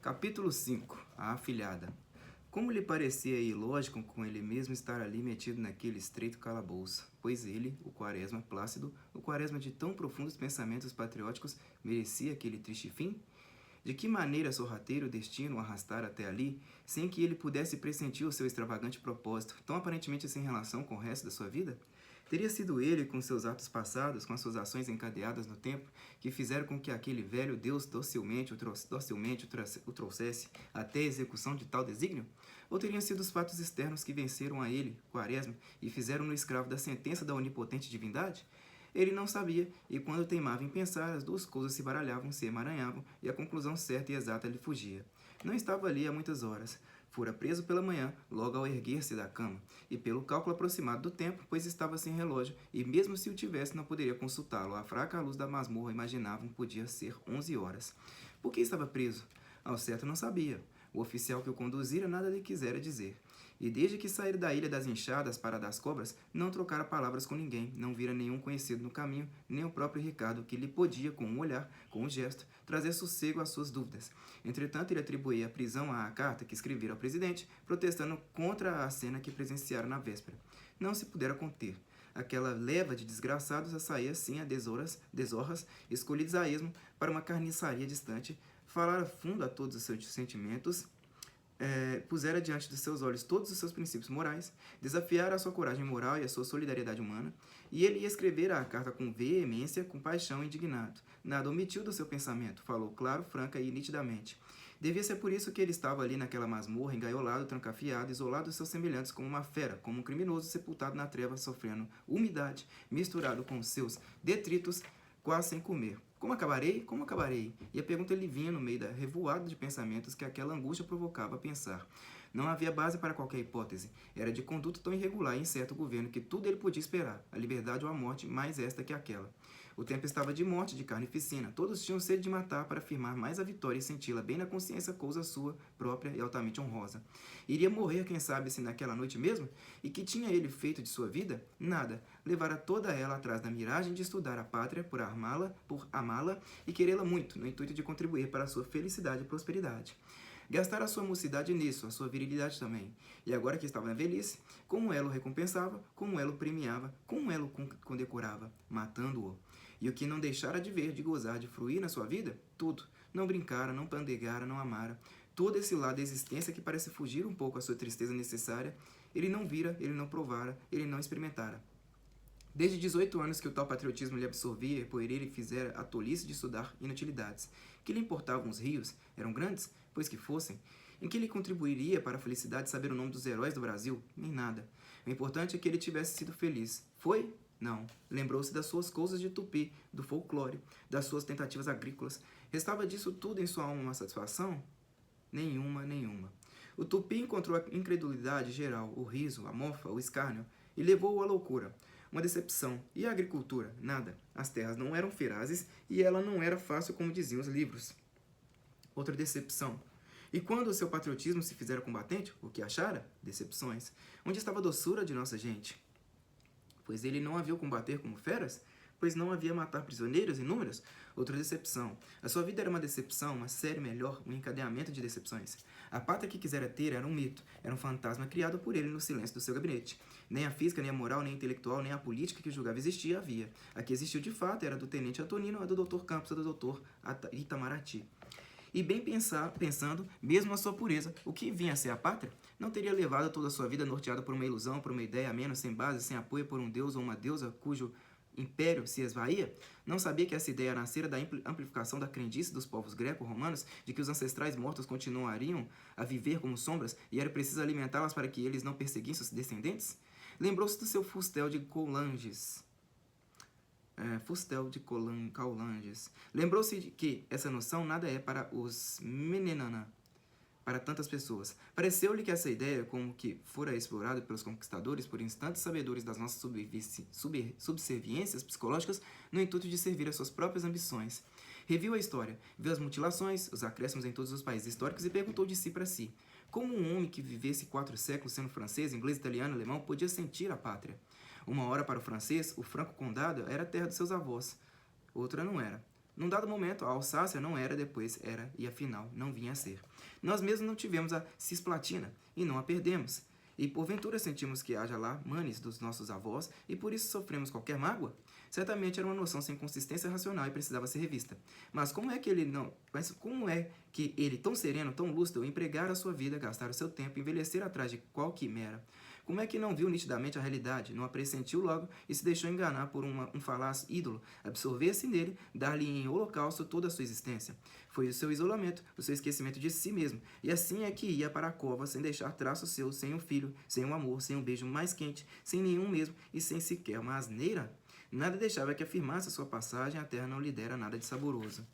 Capítulo 5. A afilhada. Como lhe parecia ilógico com ele mesmo estar ali metido naquele estreito calabouço, pois ele, o Quaresma plácido, o Quaresma de tão profundos pensamentos patrióticos, merecia aquele triste fim? De que maneira sorrateiro o destino o arrastara até ali, sem que ele pudesse pressentir o seu extravagante propósito, tão aparentemente sem relação com o resto da sua vida? Teria sido ele, com seus atos passados, com as suas ações encadeadas no tempo, que fizeram com que aquele velho Deus docilmente o trouxesse até a execução de tal desígnio? Ou teriam sido os fatos externos que venceram a ele, Quaresma, e fizeram-no escravo da sentença da onipotente divindade? Ele não sabia, e quando teimava em pensar, as duas coisas se baralhavam, se emaranhavam, e a conclusão certa e exata lhe fugia. Não estava ali há muitas horas. Fora preso pela manhã, logo ao erguer-se da cama, e pelo cálculo aproximado do tempo, pois estava sem relógio, e mesmo se o tivesse, não poderia consultá-lo. A fraca luz da masmorra imaginavam podia ser 11 horas. Por que estava preso? Ao certo não sabia. O oficial que o conduzira nada lhe quisera dizer. E desde que saíra da ilha das enxadas para a das cobras, não trocara palavras com ninguém, não vira nenhum conhecido no caminho, nem o próprio Ricardo, que lhe podia, com um olhar, com um gesto, trazer sossego às suas dúvidas. Entretanto, ele atribuía a prisão à carta que escrevera ao presidente, protestando contra a cena que presenciara na véspera. Não se pudera conter. Aquela leva de desgraçados a sair assim a desorras, escolhidos a esmo para uma carniçaria distante, falara fundo a todos os seus sentimentos, pusera diante dos seus olhos todos os seus princípios morais, desafiara a sua coragem moral e a sua solidariedade humana, e ele ia escrever a carta com veemência, com paixão e indignado. Nada omitiu do seu pensamento, falou claro, franca e nitidamente. Devia ser por isso que ele estava ali naquela masmorra, engaiolado, trancafiado, isolado dos seus semelhantes como uma fera, como um criminoso sepultado na treva, sofrendo umidade, misturado com os seus detritos, quase sem comer. Como acabarei? Como acabarei? E a pergunta lhe vinha no meio da revoada de pensamentos que aquela angústia provocava a pensar. Não havia base para qualquer hipótese. Era de conduta tão irregular e incerto o governo que tudo ele podia esperar, a liberdade ou a morte, mais esta que aquela. O tempo estava de morte, de carnificina. Todos tinham sede de matar para afirmar mais a vitória e senti-la bem na consciência, coisa sua, própria e altamente honrosa. Iria morrer, quem sabe, se naquela noite mesmo? E que tinha ele feito de sua vida? Nada. Levara toda ela atrás da miragem de estudar a pátria, por amá-la e querê-la muito, no intuito de contribuir para a sua felicidade e prosperidade. Gastara a sua mocidade nisso, a sua virilidade também. E agora que estava na velhice, como ela o recompensava, como ela o premiava, como ela o condecorava, matando-o. E o que não deixara de ver, de gozar, de fruir na sua vida? Tudo. Não brincara, não pandegara, não amara. Todo esse lado da existência que parece fugir um pouco à sua tristeza necessária, ele não vira, ele não provara, ele não experimentara. Desde 18 anos que o tal patriotismo lhe absorvia, por ele fizera a tolice de estudar inutilidades. Que lhe importavam os rios? Eram grandes? Pois que fossem. Em que lhe contribuiria para a felicidade saber o nome dos heróis do Brasil? Nem nada. O importante é que ele tivesse sido feliz. Foi? Não. Lembrou-se das suas coisas de tupi, do folclore, das suas tentativas agrícolas. Restava disso tudo em sua alma uma satisfação? Nenhuma. O tupi encontrou a incredulidade geral, o riso, a mofa, o escárnio, e levou-o à loucura. Uma decepção. E a agricultura? Nada. As terras não eram ferazes e ela não era fácil como diziam os livros. Outra decepção. E quando o seu patriotismo se fizera combatente, o que achara? Decepções. Onde estava a doçura de nossa gente? Pois ele não havia combater como feras? Pois não havia matar prisioneiros inúmeros? Outra decepção. A sua vida era uma decepção, uma série melhor, um encadeamento de decepções. A pátria que quisera ter era um mito, era um fantasma criado por ele no silêncio do seu gabinete. Nem a física, nem a moral, nem a intelectual, nem a política que julgava existir havia. A que existiu de fato era a do tenente Antonino, a do Dr. Campos, a do Dr. Itamaraty. E bem pensando, mesmo a sua pureza, o que vinha a ser a pátria, não teria levado toda a sua vida norteada por uma ilusão, por uma ideia menos, sem base, sem apoio, por um deus ou uma deusa cujo império se esvaía? Não sabia que essa ideia nascera da amplificação da crendice dos povos greco-romanos de que os ancestrais mortos continuariam a viver como sombras e era preciso alimentá-las para que eles não perseguissem seus descendentes? Lembrou-se do seu fustel de Coulanges. Lembrou-se de que essa noção nada é para os Menenana, para tantas pessoas. Pareceu-lhe que essa ideia, como que fora explorada pelos conquistadores por instantes sabedores das nossas subserviências psicológicas, no intuito de servir às suas próprias ambições. Reviu a história, viu as mutilações, os acréscimos em todos os países históricos e perguntou de si para si. Como um homem que vivesse 4 séculos sendo francês, inglês, italiano, alemão, podia sentir a pátria? Uma hora para o francês, o franco condado era a terra dos seus avós. Outra não era. Num dado momento, a Alsácia não era, depois era, e afinal não vinha a ser. Nós mesmos não tivemos a Cisplatina, e não a perdemos. E porventura sentimos que haja lá manes dos nossos avós, e por isso sofremos qualquer mágoa? Certamente era uma noção sem consistência racional e precisava ser revista. Mas como é que ele, tão sereno, tão lúcido, empregar a sua vida, gastar o seu tempo, envelhecer atrás de qual quimera? Como é que não viu nitidamente a realidade, não a pressentiu logo e se deixou enganar por um falaz ídolo, absorver-se nele, dar-lhe em holocausto toda a sua existência? Foi o seu isolamento, o seu esquecimento de si mesmo, e assim é que ia para a cova sem deixar traço seu, sem um filho, sem um amor, sem um beijo mais quente, sem nenhum mesmo e sem sequer uma asneira? Nada deixava que afirmasse a sua passagem, a terra não lhe dera nada de saboroso.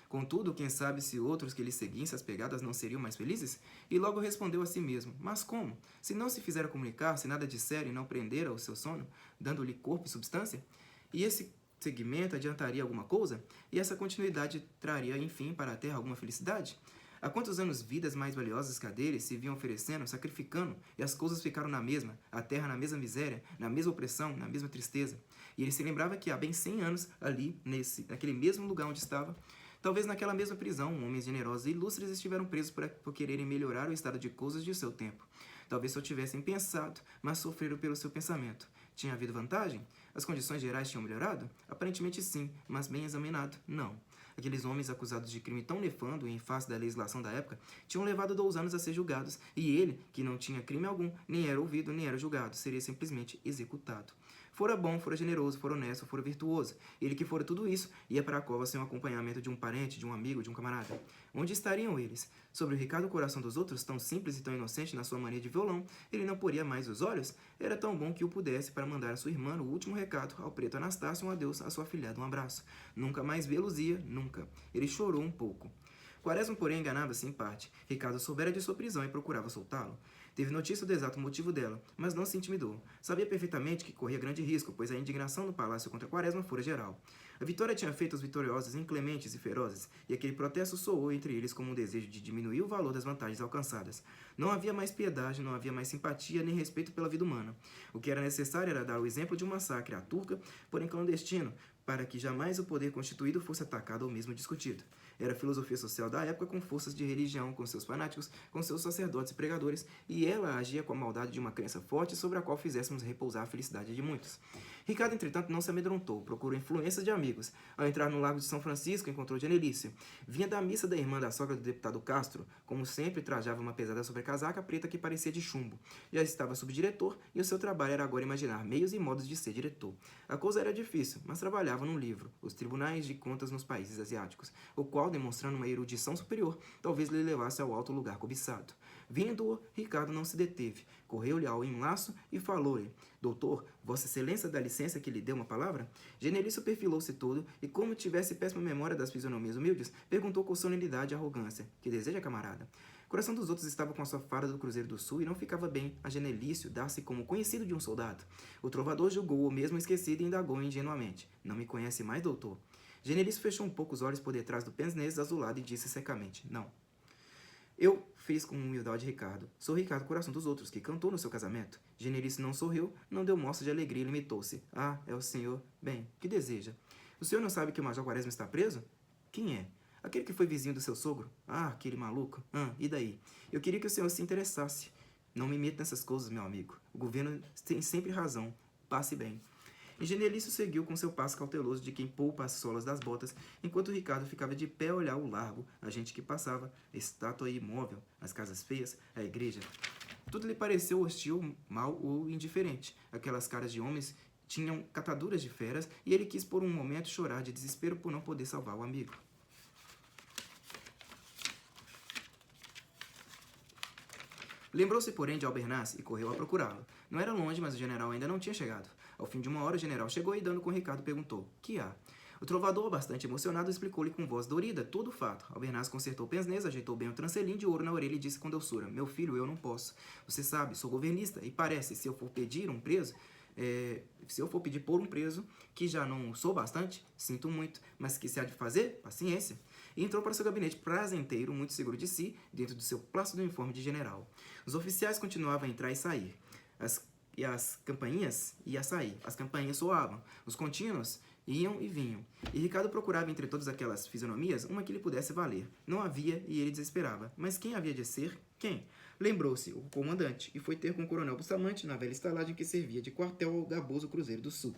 Contudo, quem sabe se outros que lhe seguissem as pegadas não seriam mais felizes? E logo respondeu a si mesmo, mas como? Se não se fizera comunicar, se nada disser e não prendera o seu sono, dando-lhe corpo e substância? E esse segmento adiantaria alguma coisa? E essa continuidade traria, enfim, para a terra alguma felicidade? Há quantos anos vidas mais valiosas que a dele se vinham oferecendo, sacrificando, e as coisas ficaram na mesma, a terra na mesma miséria, na mesma opressão, na mesma tristeza. E ele se lembrava que há bem 100 anos, ali, naquele mesmo lugar onde estava, talvez naquela mesma prisão, homens generosos e ilustres estiveram presos por quererem melhorar o estado de coisas de seu tempo. Talvez só tivessem pensado, mas sofreram pelo seu pensamento. Tinha havido vantagem? As condições gerais tinham melhorado? Aparentemente sim, mas bem examinado, não. Aqueles homens acusados de crime tão nefando em face da legislação da época tinham levado 2 anos a ser julgados, e ele, que não tinha crime algum, nem era ouvido, nem era julgado, seria simplesmente executado. Fora bom, fora generoso, fora honesto, fora virtuoso. Ele que fora tudo isso, ia para a cova sem o acompanhamento de um parente, de um amigo, de um camarada. Onde estariam eles? Sobre o Ricardo Coração dos Outros, tão simples e tão inocente na sua mania de violão, ele não poria mais os olhos? Era tão bom que o pudesse para mandar a sua irmã o último recado, ao preto Anastácio, um adeus, à sua afilhada um abraço. Nunca mais vê-los ia, nunca. Ele chorou um pouco. Quaresma, porém, enganava-se em parte. Ricardo soubera de sua prisão e procurava soltá-lo. Teve notícia do exato motivo dela, mas não se intimidou. Sabia perfeitamente que corria grande risco, pois a indignação no palácio contra Quaresma fora geral. A vitória tinha feito os vitoriosos inclementes e ferozes, e aquele protesto soou entre eles como um desejo de diminuir o valor das vantagens alcançadas. Não havia mais piedade, não havia mais simpatia nem respeito pela vida humana. O que era necessário era dar o exemplo de um massacre à turca, porém clandestino, para que jamais o poder constituído fosse atacado ou mesmo discutido. Era a filosofia social da época com forças de religião, com seus fanáticos, com seus sacerdotes e pregadores, e ela agia com a maldade de uma crença forte sobre a qual fizéssemos repousar a felicidade de muitos. Ricardo, entretanto, não se amedrontou, procurou influências de amigos. Ao entrar no Lago de São Francisco, encontrou Genelício. Vinha da missa da irmã da sogra do deputado Castro, como sempre, trajava uma pesada sobrecasaca preta que parecia de chumbo. Já estava subdiretor, e o seu trabalho era agora imaginar meios e modos de ser diretor. A coisa era difícil, mas trabalhava num livro, Os Tribunais de Contas nos Países Asiáticos, o qual, demonstrando uma erudição superior, talvez lhe levasse ao alto lugar cobiçado. Vendo-o, Ricardo não se deteve, correu-lhe ao enlaço e falou-lhe: Doutor, Vossa Excelência dá licença que lhe dê uma palavra? Genelício perfilou-se todo e, como tivesse péssima memória das fisionomias humildes, perguntou com solenidade e arrogância: Que deseja, camarada? Coração dos Outros estava com a sua farda do Cruzeiro do Sul e não ficava bem a Genelício dar-se como conhecido de um soldado. O trovador julgou-o mesmo esquecido e indagou ingenuamente: Não me conhece mais, doutor? Genelício fechou um pouco os olhos por detrás do pensnês azulado e disse secamente: Não. Eu fiz com humildade Ricardo. Sou Ricardo Coração dos Outros, que cantou no seu casamento. Genelício não sorriu, não deu mostra de alegria e limitou-se. Ah, é o senhor. Bem, que deseja? O senhor não sabe que o Major Quaresma está preso? Quem é? Aquele que foi vizinho do seu sogro? Ah, aquele maluco. E daí? Eu queria que o senhor se interessasse. Não me meta nessas coisas, meu amigo. O governo tem sempre razão. Passe bem. E Genelício seguiu com seu passo cauteloso de quem poupa as solas das botas, enquanto Ricardo ficava de pé a olhar o largo, a gente que passava, a estátua imóvel, as casas feias, a igreja. Tudo lhe pareceu hostil, mau ou indiferente. Aquelas caras de homens tinham cataduras de feras, e ele quis por um momento chorar de desespero por não poder salvar o amigo. Lembrou-se, porém, de Albernaz e correu a procurá-lo. Não era longe, mas o general ainda não tinha chegado. Ao fim de 1 hora, o general chegou e, dando com Ricardo, perguntou: Que há? O trovador, bastante emocionado, explicou-lhe com voz dorida todo o fato. Albernaz consertou o pensnês, ajeitou bem o trancelim de ouro na orelha e disse com doçura: Meu filho, eu não posso. Você sabe, sou governista e parece, se eu for pedir um preso, se eu for pedir por um preso, que já não sou bastante, sinto muito, mas que se há de fazer, paciência. E entrou para seu gabinete prazenteiro, muito seguro de si, dentro do seu plácido uniforme de general. Os oficiais continuavam a entrar e sair. As campainhas iam sair. As campainhas soavam. Os contínuos Iam e vinham, e Ricardo procurava entre todas aquelas fisionomias uma que lhe pudesse valer. Não havia, e ele desesperava. Mas quem havia de ser? Quem? Lembrou-se, o comandante, e foi ter com o coronel Bustamante na velha estalagem que servia de quartel ao garboso Cruzeiro do Sul.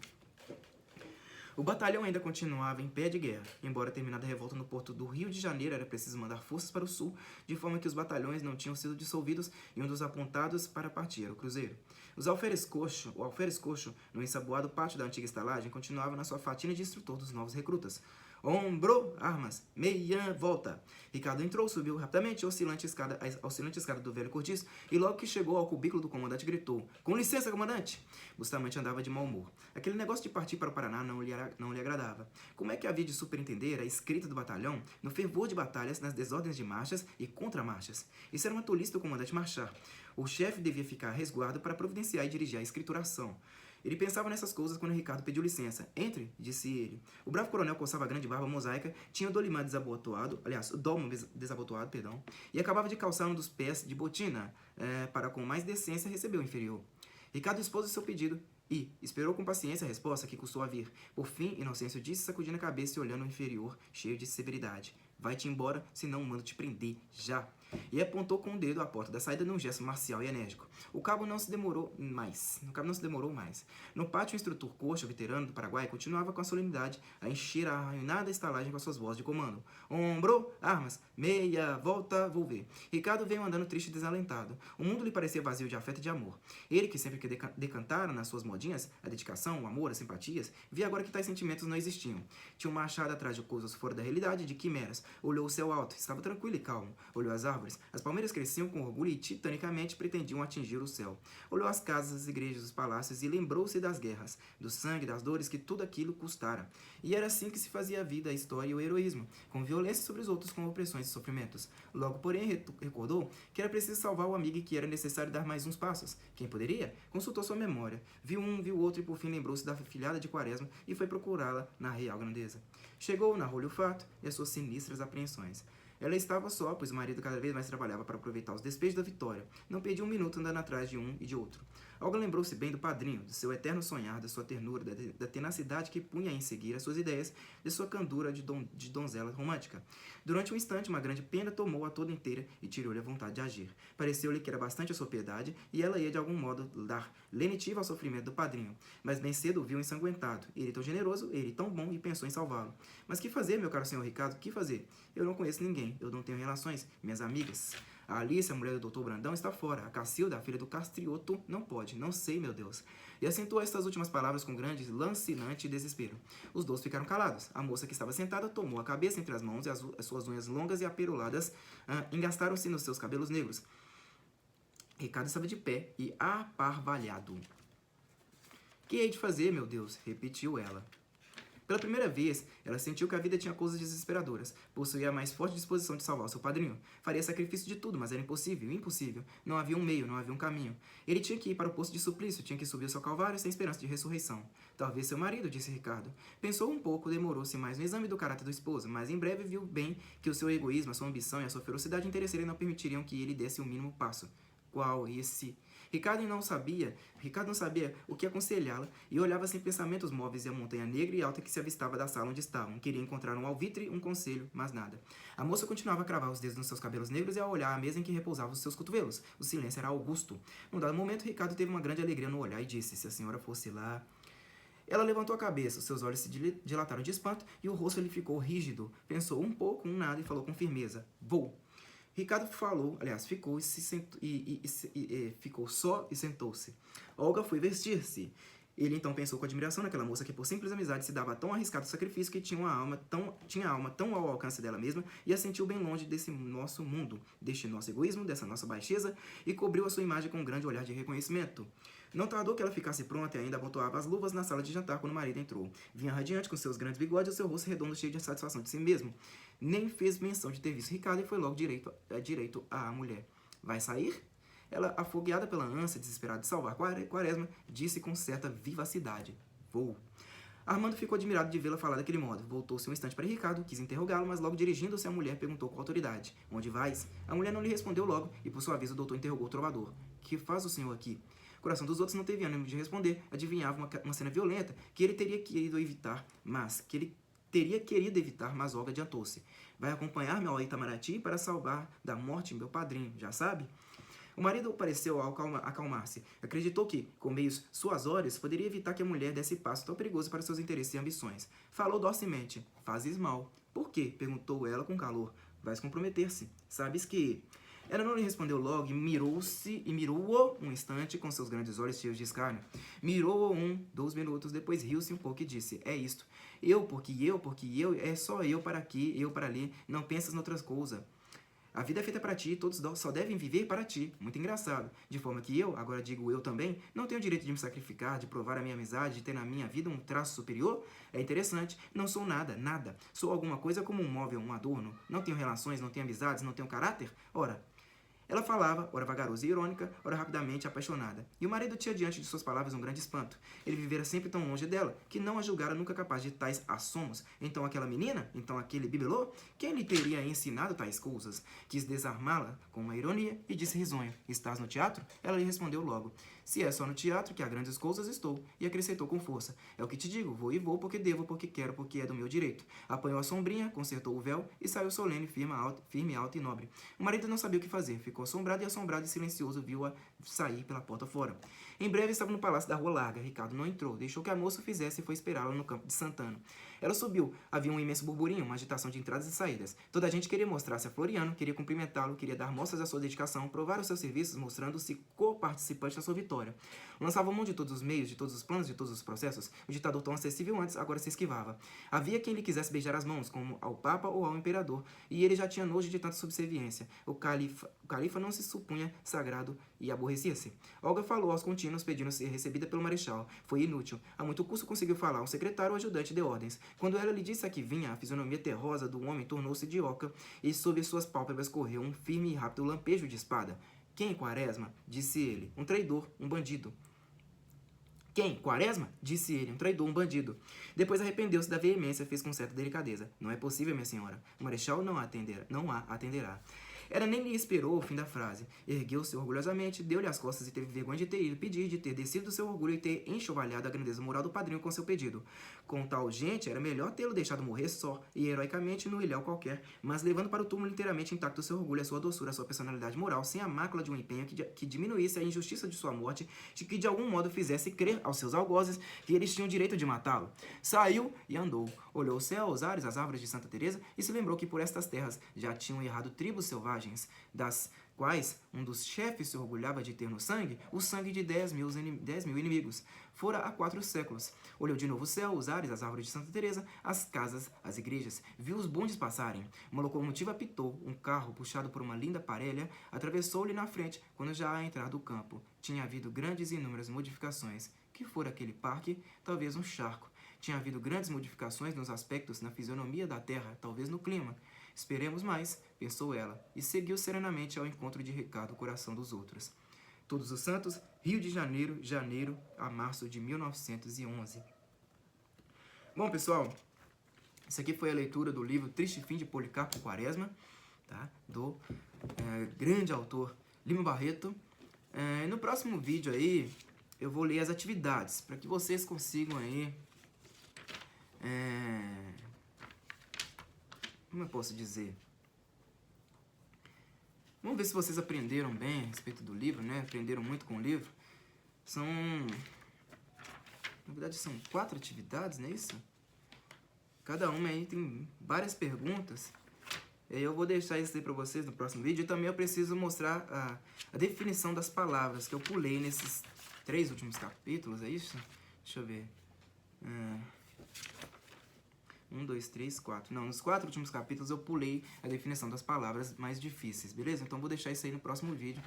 O batalhão ainda continuava em pé de guerra. Embora terminada a revolta no porto do Rio de Janeiro, era preciso mandar forças para o sul, de forma que os batalhões não tinham sido dissolvidos e um dos apontados para partir era o Cruzeiro. O alferes coxo, no ensaboado pátio da antiga estalagem, continuava na sua fatina de instrutor dos novos recrutas. Ombro, armas, meia, volta. Ricardo entrou, subiu rapidamente a oscilante escada do velho cortiço e logo que chegou ao cubículo do comandante gritou: "Com licença, comandante!" Bustamante andava de mau humor. Aquele negócio de partir para o Paraná não lhe agradava. Como é que havia de superintender a escrita do batalhão no fervor de batalhas, nas desordens de marchas e contramarchas? Isso era uma tolice do comandante marchar. O chefe devia ficar a resguardo para providenciar e dirigir a escrituração. Ele pensava nessas coisas quando Ricardo pediu licença. "Entre", disse ele. O bravo coronel coçava a grande barba mosaica, tinha o dolimã desabotoado, e acabava de calçar um dos pés de botina, para com mais decência receber o inferior. Ricardo expôs o seu pedido e esperou com paciência a resposta que custou a vir. Por fim, Inocêncio disse, sacudindo a cabeça e olhando o inferior, cheio de severidade: "Vai-te embora, senão mando te prender, já." E apontou com o dedo à porta da saída num gesto marcial e enérgico. O cabo não se demorou mais. No pátio, o instrutor Coxa, o veterano do Paraguai, continuava com a solenidade a encher a arruinada estalagem com as suas vozes de comando. "Ombro, armas, meia, volta, vou ver." Ricardo veio andando triste e desalentado. O mundo lhe parecia vazio de afeto e de amor. Ele, que sempre que decantara nas suas modinhas a dedicação, o amor, as simpatias, via agora que tais sentimentos não existiam. Tinha uma achada atrás de coisas fora da realidade, de quimeras. Olhou o céu alto, estava tranquilo e calmo. Olhou as árvores. As palmeiras cresciam com orgulho e titanicamente pretendiam atingir o céu. Olhou as casas, as igrejas, os palácios e lembrou-se das guerras, do sangue, das dores que tudo aquilo custara. E era assim que se fazia a vida, a história e o heroísmo, com violência sobre os outros, com opressões e sofrimentos. Logo, porém, recordou que era preciso salvar o amigo e que era necessário dar mais uns passos. Quem poderia? Consultou sua memória. Viu um, viu outro e por fim lembrou-se da filhada de Quaresma e foi procurá-la na real grandeza. Chegou, narrou-lhe o fato e as suas sinistras apreensões. Ela estava só, pois o marido cada vez mais trabalhava para aproveitar os despejos da vitória. Não perdia um minuto andando atrás de um e de outro. Olga lembrou-se bem do padrinho, do seu eterno sonhar, da sua ternura, da tenacidade que punha em seguir as suas ideias, de sua candura de donzela romântica. Durante um instante, uma grande pena tomou-a toda inteira e tirou-lhe a vontade de agir. Pareceu-lhe que era bastante a sua piedade e ela ia de algum modo dar lenitivo ao sofrimento do padrinho. Mas bem cedo o viu ensanguentado. Ele tão generoso, ele tão bom, e pensou em salvá-lo. Mas que fazer, meu caro senhor Ricardo? Que fazer? Eu não conheço ninguém, eu não tenho relações. Minhas amigas... A Alice, a mulher do doutor Brandão, está fora. A Cacilda, a filha do Castrioto, não pode. Não sei, meu Deus. E acentuou estas últimas palavras com grande, lancinante desespero. Os dois ficaram calados. A moça que estava sentada tomou a cabeça entre as mãos e as suas unhas longas e aperoladas engastaram-se nos seus cabelos negros. Ricardo estava de pé e aparvalhado. "Que hei de fazer, meu Deus?" repetiu ela. Pela primeira vez, ela sentiu que a vida tinha coisas desesperadoras. Possuía a mais forte disposição de salvar seu padrinho. Faria sacrifício de tudo, mas era impossível, impossível. Não havia um meio, não havia um caminho. Ele tinha que ir para o posto de suplício, tinha que subir o seu calvário sem esperança de ressurreição. Talvez seu marido, disse Ricardo. Pensou um pouco, demorou-se mais no exame do caráter do esposo, mas em breve viu bem que o seu egoísmo, a sua ambição e a sua ferocidade interesseira não permitiriam que ele desse o mínimo passo. Qual esse? Ricardo não sabia o que aconselhá-la e olhava sem pensamentos móveis e a montanha negra e alta que se avistava da sala onde estavam. Queria encontrar um alvitre, um conselho, mas nada. A moça continuava a cravar os dedos nos seus cabelos negros e a olhar a mesa em que repousavam os seus cotovelos. O silêncio era augusto. Num dado momento, Ricardo teve uma grande alegria no olhar e disse: "Se a senhora fosse lá..." Ela levantou a cabeça, os seus olhos se dilataram de espanto e o rosto lhe ficou rígido. Pensou um pouco, um nada e falou com firmeza: "Vou." Ricardo ficou só e sentou-se. Olga foi vestir-se. Ele então pensou com admiração naquela moça que por simples amizade se dava a tão arriscado sacrifício que tinha a alma tão ao alcance dela mesma e a sentiu bem longe desse nosso mundo, deste nosso egoísmo, dessa nossa baixeza, e cobriu a sua imagem com um grande olhar de reconhecimento. Não tardou que ela ficasse pronta e ainda abotoava as luvas na sala de jantar quando o marido entrou. Vinha radiante com seus grandes bigodes e o seu rosto redondo cheio de satisfação de si mesmo. Nem fez menção de ter visto Ricardo e foi logo direito à mulher. "Vai sair?" Ela, afogueada pela ânsia desesperada de salvar Quaresma, disse com certa vivacidade: "Vou." Armando ficou admirado de vê-la falar daquele modo. Voltou-se um instante para Ricardo, quis interrogá-lo, mas logo dirigindo-se à mulher, perguntou com autoridade: "Onde vais?" A mulher não lhe respondeu logo e, por sua vez, o doutor interrogou o trovador: "Que faz o senhor aqui?" O coração dos outros não teve ânimo de responder, adivinhava uma cena violenta que ele teria querido evitar, mas Olga adiantou-se. Vai acompanhar-me ao Itamaraty para salvar da morte meu padrinho, já sabe? O marido pareceu acalmar-se. Acreditou que, com meios suasórios, poderia evitar que a mulher desse passo tão perigoso para seus interesses e ambições. Falou docemente. Fazes mal. Por quê? Perguntou ela com calor. Vais comprometer-se. Sabes que... Ela não lhe respondeu logo e mirou-o um instante com seus grandes olhos cheios de escárnio. Mirou-o 2 minutos, depois riu-se um pouco e disse, é isto. Porque eu, é só eu para aqui, eu para ali, não pensas noutras coisas. A vida é feita para ti, todos só devem viver para ti. Muito engraçado. De forma que eu, agora digo eu também, não tenho o direito de me sacrificar, de provar a minha amizade, de ter na minha vida um traço superior? É interessante. Não sou nada, nada. Sou alguma coisa como um móvel, um adorno. Não tenho relações, não tenho amizades, não tenho caráter? Ora... Ela falava, ora vagarosa e irônica, ora rapidamente apaixonada. E o marido tinha diante de suas palavras um grande espanto. Ele vivera sempre tão longe dela, que não a julgara nunca capaz de tais assomos. Então aquela menina? Então aquele bibelô? Quem lhe teria ensinado tais coisas? Quis desarmá-la com uma ironia e disse risonho. Estás no teatro? Ela lhe respondeu logo. Se é só no teatro que há grandes coisas, estou. E acrescentou com força. É o que te digo, vou e vou porque devo, porque quero, porque é do meu direito. Apanhou a sombrinha, consertou o véu e saiu solene, firme, alta e nobre. O marido não sabia o que fazer, ficou assombrado e silencioso viu-a sair pela porta fora. Em breve estava no palácio da Rua Larga. Ricardo não entrou, deixou que a moça o fizesse e foi esperá-la no campo de Santana. Ela subiu. Havia um imenso burburinho, uma agitação de entradas e saídas. Toda a gente queria mostrar-se a Floriano, queria cumprimentá-lo, queria dar mostras da sua dedicação, provar os seus serviços, mostrando-se co-participante da sua vitória. Lançava mão de todos os meios, de todos os planos, de todos os processos. O ditador tão acessível antes, agora se esquivava. Havia quem lhe quisesse beijar as mãos, como ao Papa ou ao Imperador, e ele já tinha nojo de tanta subserviência. O califa não se supunha sagrado e aborrecia-se. Olga falou aos contínuos, pedindo ser recebida pelo marechal. Foi inútil. A muito custo conseguiu falar. Um secretário ou ajudante de ordens. Quando ela lhe disse a que vinha, a fisionomia terrosa do homem tornou-se de oca, e sob suas pálpebras correu um firme e rápido lampejo de espada. Quem, Quaresma? Disse ele. Um traidor, um bandido. Quem? Quaresma? Disse ele, um traidor, um bandido. Depois arrependeu-se da veemência, fez com certa delicadeza. Não é possível, minha senhora. O marechal não a atenderá. Ela nem lhe esperou o fim da frase. Ergueu-se orgulhosamente, deu-lhe as costas e teve vergonha de ter ido pedir, de ter descido do seu orgulho e ter enxovalhado a grandeza moral do padrinho com seu pedido. Com tal gente, era melhor tê-lo deixado morrer só e heroicamente no ilhéu qualquer, mas levando para o túmulo inteiramente intacto o seu orgulho, a sua doçura, a sua personalidade moral, sem a mácula de um empenho que diminuísse a injustiça de sua morte, de que de algum modo fizesse crer aos seus algozes que eles tinham direito de matá-lo. Saiu e andou. Olhou o céu, os ares, as árvores de Santa Teresa e se lembrou que por estas terras já tinham errado tribos selvagens, das quais um dos chefes se orgulhava de ter no sangue o sangue de 10 mil inimigos. Fora há 4 séculos. Olhou de novo o céu, os ares, as árvores de Santa Teresa, as casas, as igrejas. Viu os bondes passarem. Uma locomotiva apitou. Um carro, puxado por uma linda parelha, atravessou-lhe na frente quando já a entrar do campo. Tinha havido grandes e inúmeras modificações. Que fora aquele parque? Talvez um charco. Tinha havido grandes modificações nos aspectos, na fisionomia da terra, talvez no clima. Esperemos mais, pensou ela, e seguiu serenamente ao encontro de Ricardo, o coração dos outros. Todos os Santos, Rio de Janeiro, janeiro a março de 1911. Bom, pessoal, essa aqui foi a leitura do livro Triste Fim de Policarpo Quaresma, tá? Do grande autor Lima Barreto. No próximo vídeo aí, eu vou ler as atividades, para que vocês consigam aí... como eu posso dizer? Vamos ver se vocês aprenderam bem a respeito do livro, né? Aprenderam muito com o livro. Na verdade, são 4 atividades, não é isso? Cada uma aí tem várias perguntas. Eu vou deixar isso aí para vocês no próximo vídeo. E também eu preciso mostrar a definição das palavras que eu pulei nesses 3 últimos capítulos, é isso? Deixa eu ver. 1, 2, 3, 4. Não, nos 4 últimos capítulos eu pulei a definição das palavras mais difíceis, beleza? Então vou deixar isso aí no próximo vídeo.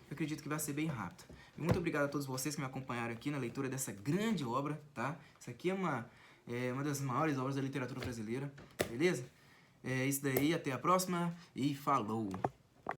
Eu acredito que vai ser bem rápido. Muito obrigado a todos vocês que me acompanharam aqui na leitura dessa grande obra, tá? Isso aqui é uma das maiores obras da literatura brasileira, beleza? É isso daí, até a próxima e falou!